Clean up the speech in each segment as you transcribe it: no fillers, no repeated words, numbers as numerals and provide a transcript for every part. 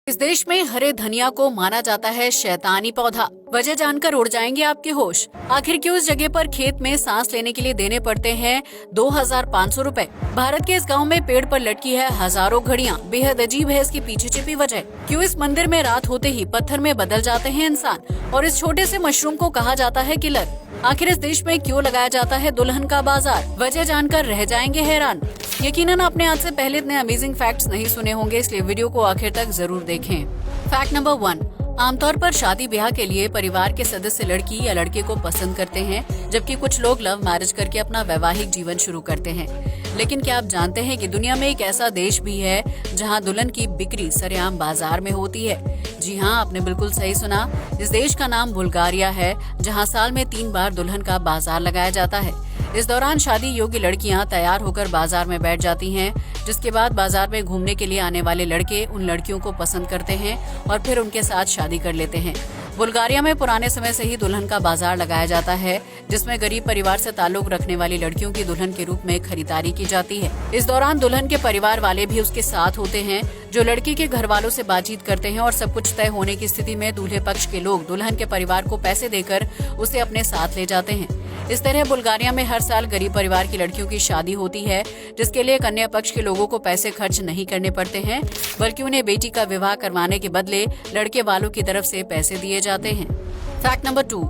इस देश में हरे धनिया को माना जाता है शैतानी पौधा। वजह जानकर उड़ जाएंगे आपके होश। आखिर क्यों इस जगह पर खेत में सांस लेने के लिए देने पड़ते हैं 2500 रुपए। भारत के इस गांव में पेड़ पर लटकी है हजारों घड़ियां। बेहद अजीब है इसकी पीछे छिपी वजह। क्यों इस मंदिर में रात होते ही पत्थर में बदल जाते हैं इंसान और इस छोटे से मशरूम को कहा जाता है किलर। आखिर इस देश में क्यों लगाया जाता है दुल्हन का बाजार। वजह जानकर रह जाएंगे हैरान। यकीनन आपने आज से पहले इतने अमेजिंग फैक्ट्स नहीं सुने होंगे, इसलिए वीडियो को आखिर तक जरूर देखें। Fact number 1। आमतौर पर शादी ब्याह के लिए परिवार के सदस्य लड़की या लड़के को पसंद करते हैं, जबकि कुछ लोग लव मैरिज करके अपना वैवाहिक जीवन शुरू करते हैं। लेकिन क्या आप जानते हैं कि दुनिया में एक ऐसा देश भी है जहां दुल्हन की बिक्री सरेआम बाजार में होती है। जी हाँ, आपने बिल्कुल सही सुना। इस देश का नाम बुल्गारिया है, जहां साल में 3 बार दुल्हन का बाजार लगाया जाता है। इस दौरान शादी योग्य लड़कियां तैयार होकर बाजार में बैठ जाती हैं, जिसके बाद बाजार में घूमने के लिए आने वाले लड़के उन लड़कियों को पसंद करते हैं और फिर उनके साथ शादी कर लेते हैं। बुल्गारिया में पुराने समय से ही दुल्हन का बाजार लगाया जाता है, जिसमें गरीब परिवार से ताल्लुक रखने वाली लड़कियों की दुल्हन के रूप में खरीदारी की जाती है। इस दौरान दुल्हन के परिवार वाले भी उसके साथ होते हैं, जो लड़की के घर वालों से बातचीत करते हैं और सब कुछ तय होने की स्थिति में दूल्हे पक्ष के लोग दुल्हन के परिवार को पैसे देकर उसे अपने साथ ले जाते हैं। इस तरह बुल्गारिया में हर साल गरीब परिवार की लड़कियों की शादी होती है, जिसके लिए कन्या पक्ष के लोगों को पैसे खर्च नहीं करने पड़ते हैं, बल्कि उन्हें बेटी का विवाह करवाने के बदले लड़के वालों की तरफ से पैसे दिए जाते हैं। Fact number 2।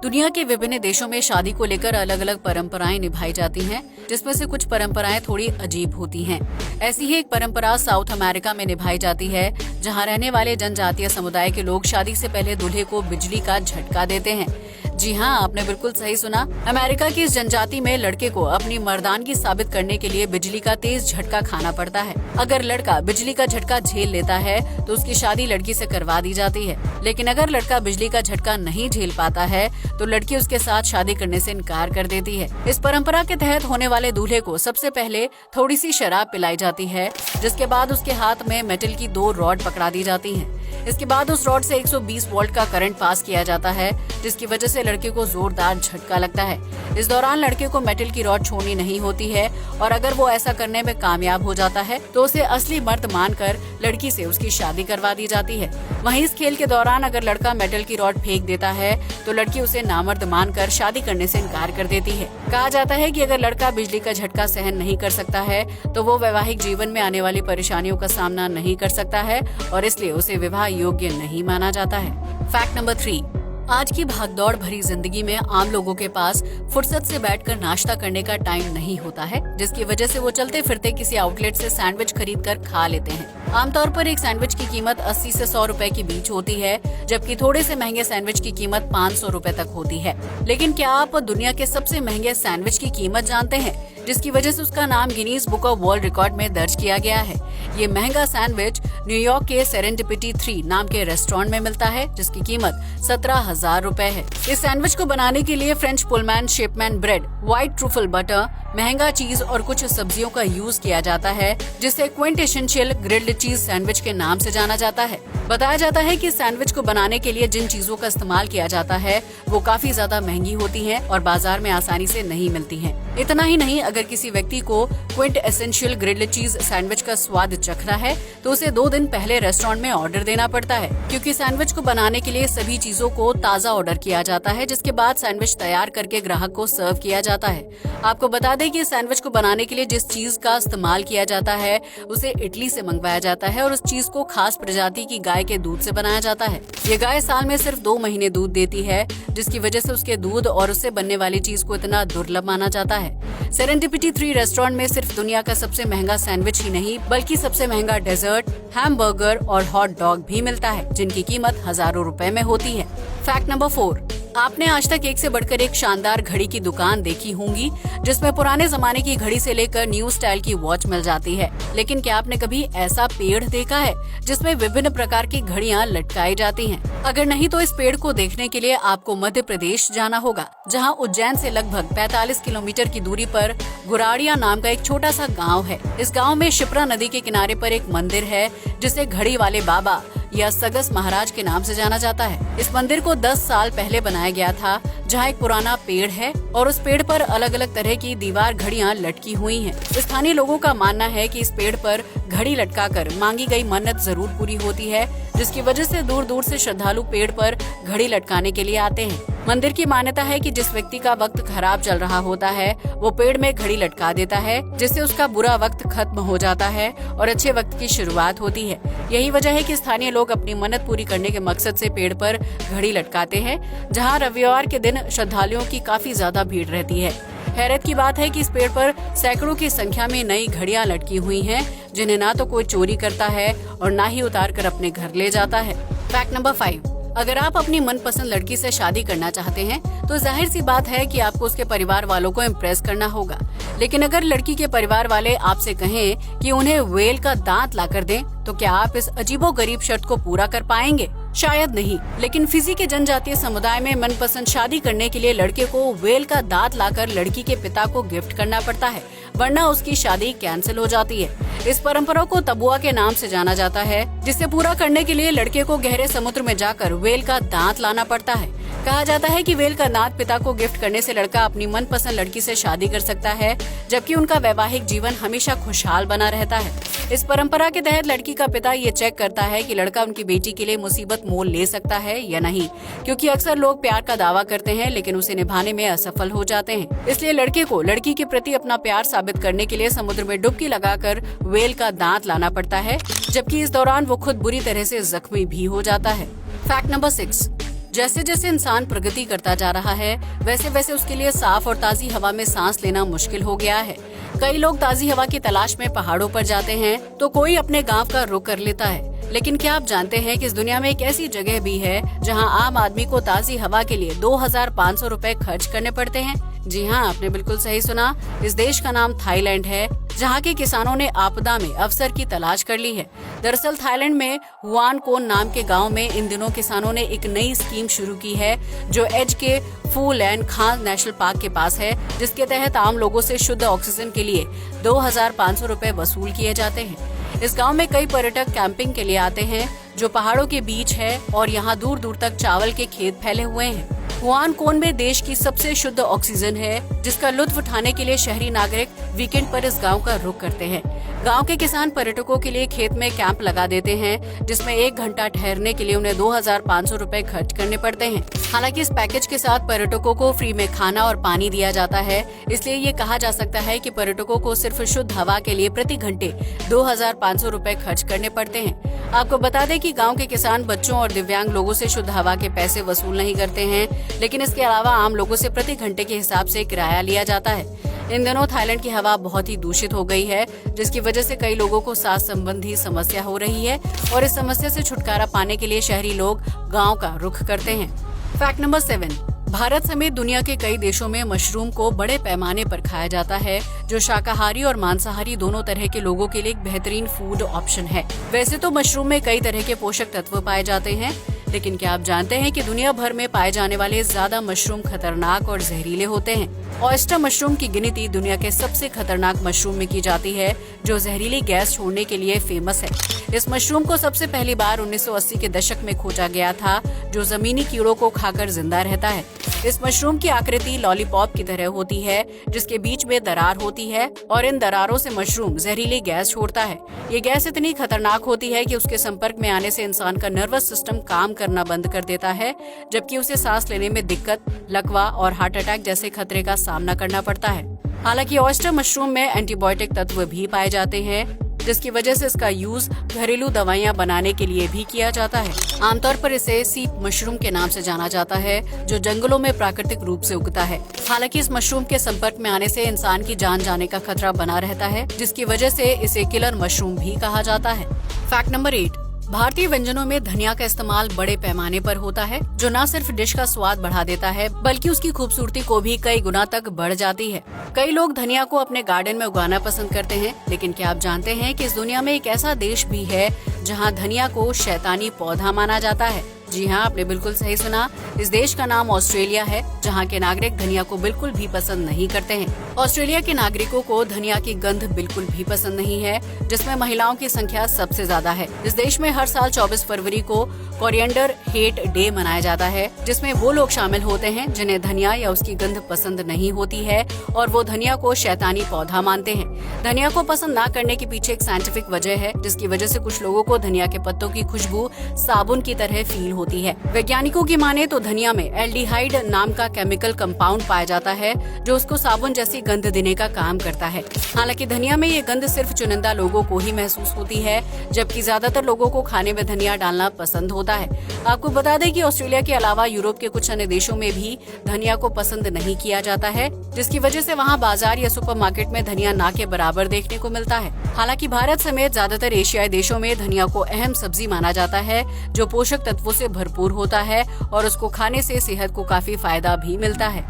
दुनिया के विभिन्न देशों में शादी को लेकर अलग अलग परंपराएं निभाई जाती हैं, जिसमें से कुछ परंपराएं थोड़ी अजीब होती हैं। ऐसी ही एक परंपरा साउथ अमेरिका में निभाई जाती है, जहां रहने वाले जनजातीय समुदाय के लोग शादी से पहले दूल्हे को बिजली का झटका देते हैं। जी हाँ, आपने बिल्कुल सही सुना। अमेरिका की इस जनजाति में लड़के को अपनी मर्दानगी साबित करने के लिए बिजली का तेज झटका खाना पड़ता है। अगर लड़का बिजली का झटका झेल लेता है तो उसकी शादी लड़की से करवा दी जाती है, लेकिन अगर लड़का बिजली का झटका नहीं झेल पाता है तो लड़की उसके साथ शादी करने से इनकार कर देती है। इस परंपरा के तहत होने वाले दूल्हे को सबसे पहले थोड़ी सी शराब पिलाई जाती है, जिसके बाद उसके हाथ में मेटल की 2 रॉड पकड़ा दी जाती हैं। इसके बाद उस रॉड से 120 वोल्ट का करंट पास किया जाता है, जिसकी वजह से लड़के को जोरदार झटका लगता है। इस दौरान लड़के को मेटल की रॉड छोड़नी नहीं होती है और अगर वो ऐसा करने में कामयाब हो जाता है तो उसे असली मर्द मानकर लड़की से उसकी शादी करवा दी जाती है। वहीं इस खेल के दौरान अगर लड़का मेटल की रॉड फेंक देता है तो लड़की उसे नामर्द मानकर शादी करने से इनकार कर देती है। कहा जाता है कि अगर लड़का बिजली का झटका सहन नहीं कर सकता है तो वो वैवाहिक जीवन में आने वाली परेशानियों का सामना नहीं कर सकता है और इसलिए उसे विवाह योग्य नहीं माना जाता है। Fact number 3। आज की भागदौड़ भरी जिंदगी में आम लोगों के पास फुर्सत से बैठकर नाश्ता करने का टाइम नहीं होता है, जिसकी वजह से वो चलते फिरते किसी आउटलेट से सैंडविच खरीद कर खा लेते हैं। आमतौर पर एक सैंडविच की कीमत 80 से 100 रुपए के बीच होती है, जबकि थोड़े से महंगे सैंडविच की कीमत 500 रुपए तक होती है। लेकिन क्या आप दुनिया के सबसे महंगे सैंडविच की कीमत जानते हैं, जिसकी वजह से उसका नाम Guinness book of world record में दर्ज किया गया है। ये महंगा सैंडविच न्यूयॉर्क के सेरेंडिपिटी 3 नाम के रेस्टोरेंट में मिलता है, जिसकी कीमत 17,000 रुपए है। इस सैंडविच को बनाने के लिए फ्रेंच पुलमैन शेपमैन ब्रेड, व्हाइट ट्रूफल बटर, महंगा चीज और कुछ सब्जियों का यूज किया जाता है, जिसे क्विंटेसेंशियल ग्रिल्ड चीज सैंडविच के नाम से जाना जाता है। बताया जाता है कि सैंडविच को बनाने के लिए जिन चीजों का इस्तेमाल किया जाता है वो काफी ज्यादा महंगी होती हैं और बाजार में आसानी से नहीं मिलती हैं। इतना ही नहीं, अगर किसी व्यक्ति को क्विंटेसेंशियल ग्रिल्ड चीज सैंडविच का स्वाद चखना है तो उसे 2 दिन पहले रेस्टोरेंट में ऑर्डर देना पड़ता है, क्योंकि सैंडविच को बनाने के लिए सभी चीजों को ताज़ा ऑर्डर किया जाता है, जिसके बाद सैंडविच तैयार करके ग्राहक को सर्व किया जाता है। आपको बता दें कि सैंडविच को बनाने के लिए जिस चीज का इस्तेमाल किया जाता है उसे इटली से मंगवाया जाता है और उस चीज को खास प्रजाति की गाय के दूध से बनाया जाता है। ये गाय साल में सिर्फ 2 महीने दूध देती है, जिसकी वजह से उसके दूध और उससे बनने वाली चीज को इतना दुर्लभ माना जाता है। सेरेंडिपिटी 3 रेस्टोरेंट में सिर्फ दुनिया का सबसे महंगा सैंडविच ही नहीं, बल्कि सबसे महंगा डेजर्ट, हैमबर्गर और हॉट डॉग भी मिलता है, जिनकी कीमत हजारों रुपए में होती है। Fact number 4। आपने आज तक एक से बढ़कर एक शानदार घड़ी की दुकान देखी होंगी, जिसमें पुराने जमाने की घड़ी से लेकर न्यू स्टाइल की वॉच मिल जाती है। लेकिन क्या आपने कभी ऐसा पेड़ देखा है जिसमें विभिन्न प्रकार की घड़ियां लटकाई जाती हैं? अगर नहीं तो इस पेड़ को देखने के लिए आपको मध्य प्रदेश जाना होगा, जहां उज्जैन से लगभग 45 किलोमीटर की दूरी पर गुराड़िया नाम का एक छोटा सा गाँव है। इस गाँव में शिप्रा नदी के किनारे पर एक मंदिर है, जिसे घड़ी वाले बाबा या सगस महाराज के नाम से जाना जाता है। इस मंदिर को 10 साल पहले बनाया गया था, जहाँ एक पुराना पेड़ है और उस पेड़ पर अलग अलग तरह की दीवार घड़ियाँ लटकी हुई हैं। स्थानीय लोगों का मानना है कि इस पेड़ पर घड़ी लटकाकर मांगी गई मन्नत जरूर पूरी होती है, जिसकी वजह से दूर दूर से श्रद्धालु पेड़ पर घड़ी लटकाने के लिए आते हैं। मंदिर की मान्यता है कि जिस व्यक्ति का वक्त खराब चल रहा होता है वो पेड़ में घड़ी लटका देता है, जिससे उसका बुरा वक्त खत्म हो जाता है और अच्छे वक्त की शुरुआत होती है। यही वजह है कि स्थानीय लोग अपनी मन्नत पूरी करने के मकसद से पेड़ पर घड़ी लटकाते हैं, जहां रविवार के दिन श्रद्धालुओं की काफी ज्यादा भीड़ रहती है। हैरत की बात है कि इस पेड़ पर सैकड़ों की संख्या में नई घड़ियां लटकी हुई हैं, जिन्हें ना तो कोई चोरी करता है और ना ही उतार कर अपने घर ले जाता है। फैक्ट नंबर 5, अगर आप अपनी मनपसंद लड़की से शादी करना चाहते हैं तो जाहिर सी बात है कि आपको उसके परिवार वालों को इम्प्रेस करना होगा। लेकिन अगर लड़की के परिवार वाले आपसे कहें कि उन्हें व्हेल का दांत लाकर दें, तो क्या आप इस अजीबोगरीब शर्त को पूरा कर पाएंगे? शायद नहीं। लेकिन फिजी के जनजातीय समुदाय में मनपसंद शादी करने के लिए लड़के को व्हेल का दांत लाकर लड़की के पिता को गिफ्ट करना पड़ता है, वरना उसकी शादी कैंसिल हो जाती है। इस परंपरा को तबुआ के नाम से जाना जाता है, जिसे पूरा करने के लिए लड़के को गहरे समुद्र में जाकर व्हेल का दांत लाना पड़ता है। कहा जाता है कि व्हेल का दांत पिता को गिफ्ट करने से लड़का अपनी मनपसंद लड़की से शादी कर सकता है, जबकि उनका वैवाहिक जीवन हमेशा खुशहाल बना रहता है। इस परंपरा के तहत लड़की का पिता ये चेक करता है कि लड़का उनकी बेटी के लिए मुसीबत मोल ले सकता है या नहीं, क्योंकि अक्सर लोग प्यार का दावा करते हैं लेकिन उसे निभाने में असफल हो जाते हैं। इसलिए लड़के को लड़की के प्रति अपना प्यार साबित करने के लिए समुद्र में डुबकी लगाकर व्हेल का दांत लाना पड़ता है, जबकि इस दौरान वो खुद बुरी तरह से जख्मी भी हो जाता है। फैक्ट नंबर 6, जैसे जैसे इंसान प्रगति करता जा रहा है वैसे वैसे उसके लिए साफ और ताजी हवा में सांस लेना मुश्किल हो गया है। कई लोग ताजी हवा की तलाश में पहाड़ों पर जाते हैं तो कोई अपने गांव का रुख कर लेता है। लेकिन क्या आप जानते हैं कि इस दुनिया में एक ऐसी जगह भी है जहां आम आदमी को ताजी हवा के लिए 2500 रुपए खर्च करने पड़ते हैं? जी हाँ, आपने बिल्कुल सही सुना। इस देश का नाम थाईलैंड है, जहाँ के किसानों ने आपदा में अवसर की तलाश कर ली है। दरअसल थाईलैंड में हुआन कोन नाम के गांव में इन दिनों किसानों ने एक नई स्कीम शुरू की है, जो एज के फू लैंड खान नेशनल पार्क के पास है, जिसके तहत आम लोगों से शुद्ध ऑक्सीजन के लिए 2500 रुपए वसूल किए जाते हैं। इस गांव में कई पर्यटक कैंपिंग के लिए आते हैं, जो पहाड़ों के बीच है और यहाँ दूर दूर तक चावल के खेत फैले हुए हैं। हुआन कोन में देश की सबसे शुद्ध ऑक्सीजन है, जिसका लुत्फ उठाने के लिए शहरी नागरिक वीकेंड पर इस गांव का रुख करते हैं। गांव के किसान पर्यटकों के लिए खेत में कैंप लगा देते हैं, जिसमें 1 घंटा ठहरने के लिए उन्हें 2500 रुपए खर्च करने पड़ते हैं। हालांकि इस पैकेज के साथ पर्यटकों को फ्री में खाना और पानी दिया जाता है, इसलिए ये कहा जा सकता है कि पर्यटकों को सिर्फ शुद्ध हवा के लिए प्रति घंटे 2500 रुपए खर्च करने पड़ते हैं। आपको बता दें कि गांव के किसान बच्चों और दिव्यांग लोगों से शुद्ध हवा के पैसे वसूल नहीं करते हैं, लेकिन इसके अलावा आम लोगों से प्रति घंटे के हिसाब से किराया लिया जाता है। इन दिनों थाईलैंड की हवा बहुत ही दूषित हो गई है, जिसकी वजह से कई लोगों को सांस संबंधी समस्या हो रही है और इस समस्या से छुटकारा पाने के लिए शहरी लोग गांव का रुख करते हैं। फैक्ट नंबर 7, भारत समेत दुनिया के कई देशों में मशरूम को बड़े पैमाने पर खाया जाता है, जो शाकाहारी और मांसाहारी दोनों तरह के लोगों के लिए एक बेहतरीन फूड ऑप्शन है। वैसे तो मशरूम में कई तरह के पोषक तत्व पाए जाते हैं, लेकिन क्या आप जानते हैं कि दुनिया भर में पाए जाने वाले ज्यादा मशरूम खतरनाक और जहरीले होते हैं? ऑयस्टर मशरूम की गिनती दुनिया के सबसे खतरनाक मशरूम में की जाती है, जो जहरीली गैस छोड़ने के लिए फेमस है। इस मशरूम को सबसे पहली बार 1980 के दशक में खोजा गया था, जो जमीनी कीड़ों को खाकर जिंदा रहता है। इस मशरूम की आकृति लॉलीपॉप की तरह होती है, जिसके बीच में दरार होती है और इन दरारों से मशरूम जहरीली गैस छोड़ता है। ये गैस इतनी खतरनाक होती है कि उसके संपर्क में आने से इंसान का नर्वस सिस्टम काम करना बंद कर देता है, जबकि उसे सांस लेने में दिक्कत, लकवा और हार्ट अटैक जैसे खतरे का सामना करना पड़ता है। हालांकि ऑयस्टर मशरूम में एंटीबायोटिक तत्व भी पाए जाते हैं, जिसकी वजह से इसका यूज घरेलू दवाइयां बनाने के लिए भी किया जाता है। आमतौर पर इसे सीप मशरूम के नाम से जाना जाता है, जो जंगलों में प्राकृतिक रूप से उगता है। हालांकि इस मशरूम के संपर्क में आने से इंसान की जान जाने का खतरा बना रहता है, जिसकी वजह से इसे किलर मशरूम भी कहा जाता है। फैक्ट नंबर 8, भारतीय व्यंजनों में धनिया का इस्तेमाल बड़े पैमाने पर होता है, जो न सिर्फ डिश का स्वाद बढ़ा देता है, बल्कि उसकी खूबसूरती को भी कई गुना तक बढ़ जाती है। कई लोग धनिया को अपने गार्डन में उगाना पसंद करते हैं, लेकिन क्या आप जानते हैं कि इस दुनिया में एक ऐसा देश भी है जहां धनिया को शैतानी पौधा माना जाता है? जी हाँ, आपने बिल्कुल सही सुना। इस देश का नाम ऑस्ट्रेलिया है, जहाँ के नागरिक धनिया को बिल्कुल भी पसंद नहीं करते हैं। ऑस्ट्रेलिया के नागरिकों को धनिया की गंध बिल्कुल भी पसंद नहीं है, जिसमें महिलाओं की संख्या सबसे ज्यादा है। इस देश में हर साल 24 फरवरी को कोरिएंडर हेट डे मनाया जाता है, जिसमें वो लोग शामिल होते हैं जिन्हें धनिया या उसकी गंध पसंद नहीं होती है और वो धनिया को शैतानी पौधा मानते हैं। धनिया को पसंद न करने के पीछे एक साइंटिफिक वजह है, जिसकी वजह से कुछ लोगों को धनिया के पत्तों की खुशबू साबुन की तरह फील होती है। वैज्ञानिकों की माने तो धनिया में एल्डिहाइड नाम का केमिकल कंपाउंड पाया जाता है, जो उसको साबुन जैसी गंध देने का काम करता है। हालांकि धनिया में ये गंध सिर्फ चुनिंदा लोगों को ही महसूस होती है, जबकि ज्यादातर लोगों को खाने में धनिया डालना पसंद होता है। आपको बता दें कि ऑस्ट्रेलिया के अलावा यूरोप के कुछ अन्य देशों में भी धनिया को पसंद नहीं किया जाता है, जिसकी वजह से वहाँ बाजार या सुपरमार्केट में धनिया ना के बराबर देखने को मिलता है। हालांकि भारत समेत ज्यादातर एशियाई देशों में धनिया को अहम सब्जी माना जाता है, जो पोषक तत्वों से भरपूर होता है और उसको खाने से सेहत को काफी फायदा भी मिलता है।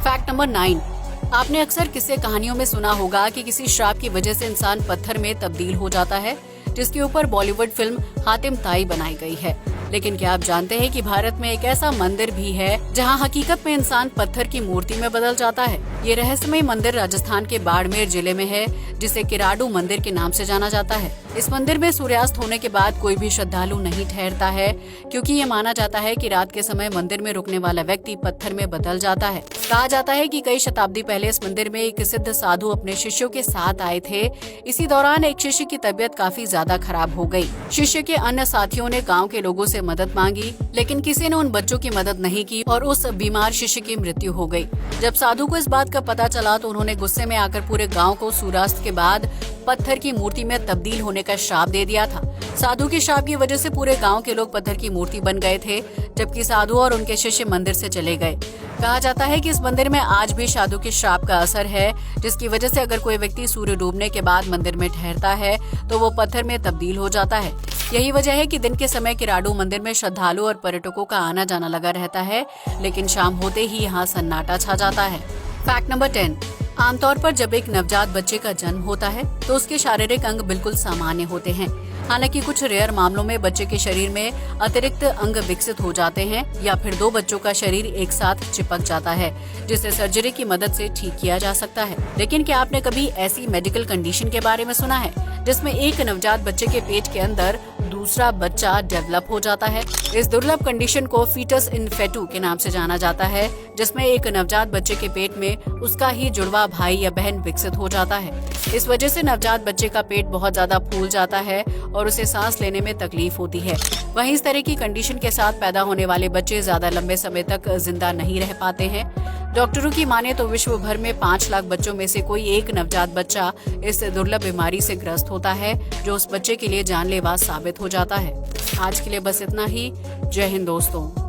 फैक्ट नंबर 9, आपने अक्सर किस्से कहानियों में सुना होगा कि किसी श्राप की वजह से इंसान पत्थर में तब्दील हो जाता है, जिसके ऊपर बॉलीवुड फिल्म हातिम ताई बनाई गई है। लेकिन क्या आप जानते हैं कि भारत में एक ऐसा मंदिर भी है जहां हकीकत में इंसान पत्थर की मूर्ति में बदल जाता है। ये रहस्यमय मंदिर राजस्थान के बाड़मेर जिले में है, जिसे किराडू मंदिर के नाम से जाना जाता है। इस मंदिर में सूर्यास्त होने के बाद कोई भी श्रद्धालु नहीं ठहरता है, क्योंकि ये माना जाता है कि रात के समय मंदिर में रुकने वाला व्यक्ति पत्थर में बदल जाता है। कहा जाता है कि कई शताब्दी पहले इस मंदिर में एक सिद्ध साधु अपने शिष्यों के साथ आए थे। इसी दौरान एक शिष्य की तबीयत काफी ज्यादा खराब हो गई। शिष्य के अन्य साथियों ने गाँव के लोगों से मदद मांगी, लेकिन किसी ने उन बच्चों की मदद नहीं की और उस बीमार शिष्य की मृत्यु हो गई। जब साधु को इस बात का पता चला तो उन्होंने गुस्से में आकर पूरे गांव को सूर्यास्त के बाद पत्थर की मूर्ति में तब्दील होने का श्राप दे दिया था। साधु के श्राप की वजह से पूरे गांव के लोग पत्थर की मूर्ति बन गए थे, जबकि साधु और उनके शिष्य मंदिर से चले गए। कहा जाता है कि इस मंदिर में आज भी साधु के श्राप का असर है, जिसकी वजह से अगर कोई व्यक्ति सूर्य डूबने के बाद मंदिर में ठहरता है तो वो पत्थर में तब्दील हो जाता है। यही वजह है कि दिन के समय किराडू मंदिर में श्रद्धालु और पर्यटकों का आना जाना लगा रहता है, लेकिन शाम होते ही यहाँ सन्नाटा छा जाता है। फैक्ट नंबर 10, आमतौर पर जब एक नवजात बच्चे का जन्म होता है तो उसके शारीरिक अंग बिल्कुल सामान्य होते हैं। हालांकि कुछ रेयर मामलों में बच्चे के शरीर में अतिरिक्त अंग विकसित हो जाते हैं या फिर दो बच्चों का शरीर एक साथ चिपक जाता है, जिसे सर्जरी की मदद से ठीक किया जा सकता है। लेकिन क्या आपने कभी ऐसी मेडिकल कंडीशन के बारे में सुना है जिसमें एक नवजात बच्चे के पेट के अंदर दूसरा बच्चा डेवलप हो जाता है? इस दुर्लभ कंडीशन को फीटस इन फेटू के नाम से जाना जाता है, जिसमें एक नवजात बच्चे के पेट में उसका ही जुड़वा भाई या बहन विकसित हो जाता है। इस वजह से नवजात बच्चे का पेट बहुत ज्यादा फूल जाता है और उसे सांस लेने में तकलीफ होती है। वहीं इस तरह की कंडीशन के साथ पैदा होने वाले बच्चे ज्यादा लंबे समय तक जिंदा नहीं रह पाते हैं। डॉक्टरों की माने तो विश्व भर में 5 लाख बच्चों में से कोई एक नवजात बच्चा इस दुर्लभ बीमारी से ग्रस्त होता है, जो उस बच्चे के लिए जानलेवा साबित हो जाता है। आज के लिए बस इतना ही। जय हिंद दोस्तों।